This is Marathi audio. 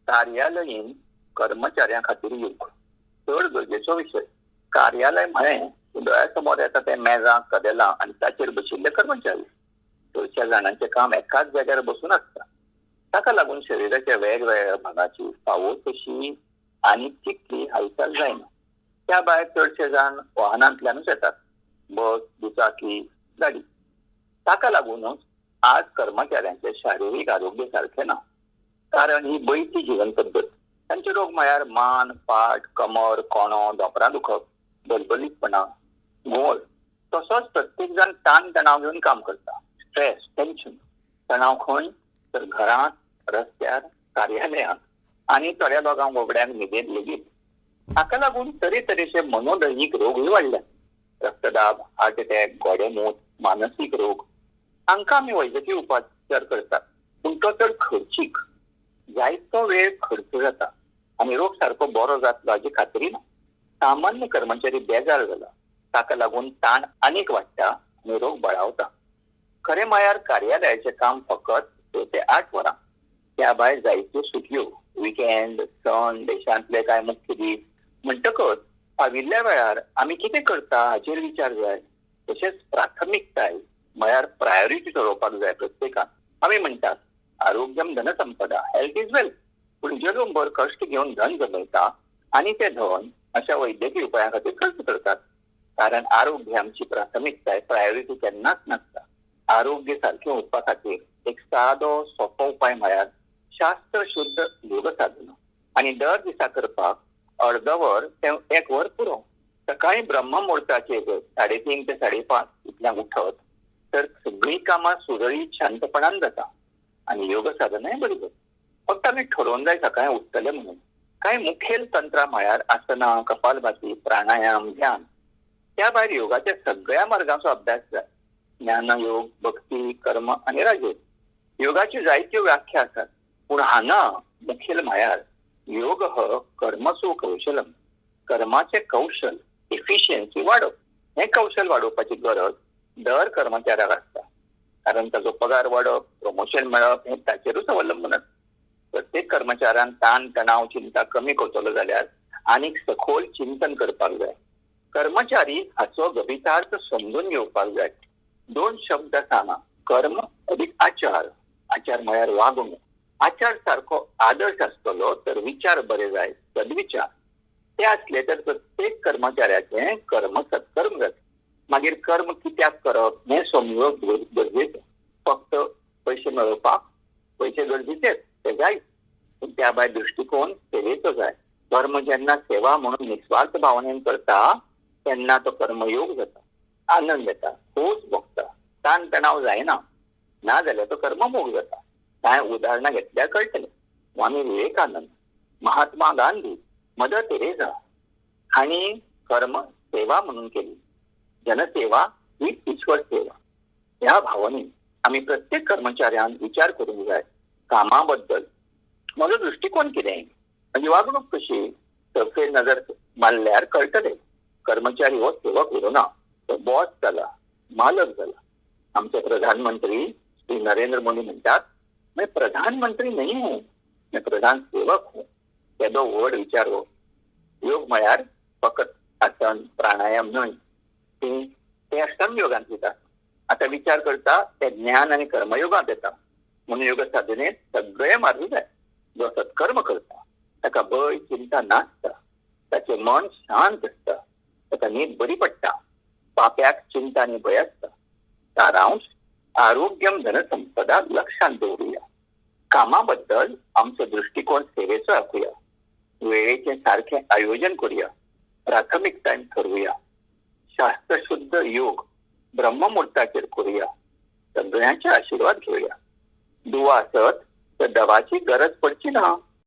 कार्यालयीन कर्मचाऱ्यां खातीर योग चड गरजेचो विशय. कार्यालय म्हळें दोळ्यासमोर येता ते मेजां कदेलां आनी ताचेर बशिल्ले कर्मचारी. चडशा जाणांचें काम एकाच जाग्यार बसून आसता. ताका लागून शरिराच्या वेगवेगळ्या भागाची फावो तशी आनी तितली हालचाल जायना. त्या भायर चडशे जाण वाहनांतल्यानूच येतात, बस, दुचाकी, गाडी. ताका लागूनच आज कर्मचाऱ्यांचे शारिरीक आरोग्य सारखे ना. कारण ही बैठी जीवन पद्दत. तांचे रोग म्हळ्यार मान, पाठ, कमर, कोणो, धोपरां दुखप, बलबलीतपणा, घुंवळ. तसोच प्रत्येक जाण ताण तणाव घेवन काम करता. Stress, tension. तणाव खंय तर घरांत, रस्त्यार, कार्यालयांत आनी थोड्या लोकांक बोबड्यांक न्हिदेंत लेगीत. ताका लागून तरेतरेचे मनोदैनिक रोगूय वाडल्यात. रक्तदाब, हार्ट अटॅक, गोडेमूत, मानसीक रोग. हांकां आमी वैजकी उपचार करतात, पूण तो चड खर्चीक. जायतो वेळ खर्च जाता आनी रोग सारको बरो जातलो हाची खात्री ना. सामान्य कर्मचारी बेजार जाला. ताका लागून ताण आनीक वाडटा आनी रोग बळावता. खरें म्हळ्यार कार्यालयाचें काम फकत 6 ते 8 वरां. त्या भायर जायत्यो सुटयो, विकेंड, सण, देशांतले कांय मुख्य दीस. म्हणटकच फाविल्ल्या वेळार आमी कितें करता हाचेर विचार जाय. तशेंच प्राथमिकताय म्हळ्यार प्रायोरिटी ठरोवपाक जाय प्रत्येकान. आमी म्हणटात आरोग्यम धनसंपदा, हेल्थ इज वेल्थ. पूण जगभर कश्ट घेवन धन जमयता आनी ते धन अशा वैद्यकीय उपायां खातीर खर्च करतात. कारण आरोग्य आमची प्राथमिकताय, प्रायोरिटी केन्नाच नासता. आरोग्य सारकें उरपा खातीर एक सादो सोपो उपाय म्हळ्यार शास्त्र शुद्ध योग साधना. आनी दर दिसा करपाक अर्द वर ते 1 वर पुरो. सकाळी ब्रह्ममुहूर्ताचेर 3:30 ते 5:30 इतल्यांक उठत तर सगळीं कामां सुरळीत शांतपणान जाता आनी योग साधनाय बरी जाता. फक्त आमी ठरोवन जाय सकाळी उठतले म्हणून. कांय मुखेल तंत्रां म्हळ्यार आसना, कपालभाती, प्राणायाम, ध्यान. त्या भायर योगाच्या सगळ्या मार्गांचो अभ्यास जाय. ज्ञानयोग, भक्ती, कर्म आनी राजयोग. योगाच्यो जायत्यो व्याख्या आसात, पूण हांगा मुखेल म्हळ्यार योग हो कर्मसु कौशलम. कर्माचे कौशल, एफिशियन्सी वाडप. हे कौशल वाडोवपाची गरज दर कर्मचाऱ्याक आसता. कारण ताचो पगार वाडप, प्रमोशन मेळप हें ताचेरूच अवलंबून आसता. प्रत्येक कर्मचाऱ्यान ताण तणाव चिंता कमी करतलो जाल्यार आनीक सखोल चिंतन करपाक जाय. कर्मचारी हाचो गभितार्थ समजून घेवपाक जाय. 2 शब्द सांगा, कर्म अधिक आचार. आचार म्हळ्यार वागणूक. आचार सारको आदर्श आसतलो तर विचार बरे जाय, सद्विचार. ते असले तर प्रत्येक कर्मचाऱ्याचे कर्म सत्कर्म जाता. मागीर कर्म कित्याक करप हें समजप गरजेचें. फक्त पयशे मेळोवपाक पयशे गरजेचेच ते जाय, पूण त्या भायर दृश्टिकोन सेवेचो जाय. कर्म जेन्ना सेवा म्हणून निस्वार्थ भावनेन करता तेन्ना तो कर्मयोग जाता. आनंद येता, खोस भोगता, ताण तणाव जायना. ना जाल्यार तो कर्ममोग जाता. कांय उदाहरणां घेतल्यार कळटलें. स्वामी विवेकानंद, महात्मा गांधी, मदर तेरेसा हांणी कर्म सेवा म्हणून केली. जनसेवा ही ईश्वर सेवा. ह्या भावनेन आमी प्रत्येक कर्मचाऱ्यान विचार करूंक जाय. कामा बद्दल म्हजो दृश्टिकोन कितें, म्हणजे वागणूक कशी. सफेद नजर मारल्यार कळटलें कर्मचारी हो सेवक उरूना, तो बॉस जाला, मालक जाला. आमचे प्रधानमंत्री श्री नरेंद्र मोदी म्हणटात, मैं प्रधानमंत्री नहीं हूं, मैं प्रधान सेवक हूं. तेदो व्हड विचार हो. योग म्हळ्यार फकत आसन प्राणायाम न्हय, ते अष्टांग योगांत येता. आता विचार करता ते ज्ञान आनी कर्मयोगांत येता. म्हणून योग साधनेत सगळे मार्ग जाय. जो सत्कर्म करता ताका भय चिंता नासता. ताचे मन शांत आसता. ताका न्हीद बरी पडटा. पाप्याक चिंता आनी भय आसता. सारांश, आरोग्यम धनसंपदा लक्षांत दवरुया. कामा बद्दल आमचो दृश्टिकोन सेवेचो आखुया. वेळेचें सारखें आयोजन करुया. प्राथमिकतायेन ठरवुया. शास्त्रशुद्ध योग ब्रह्ममुहूर्ताचेर करुया. सगळ्यांचे आशीर्वाद घेवया. दुआ आसत तर दवाची गरज पडची ना.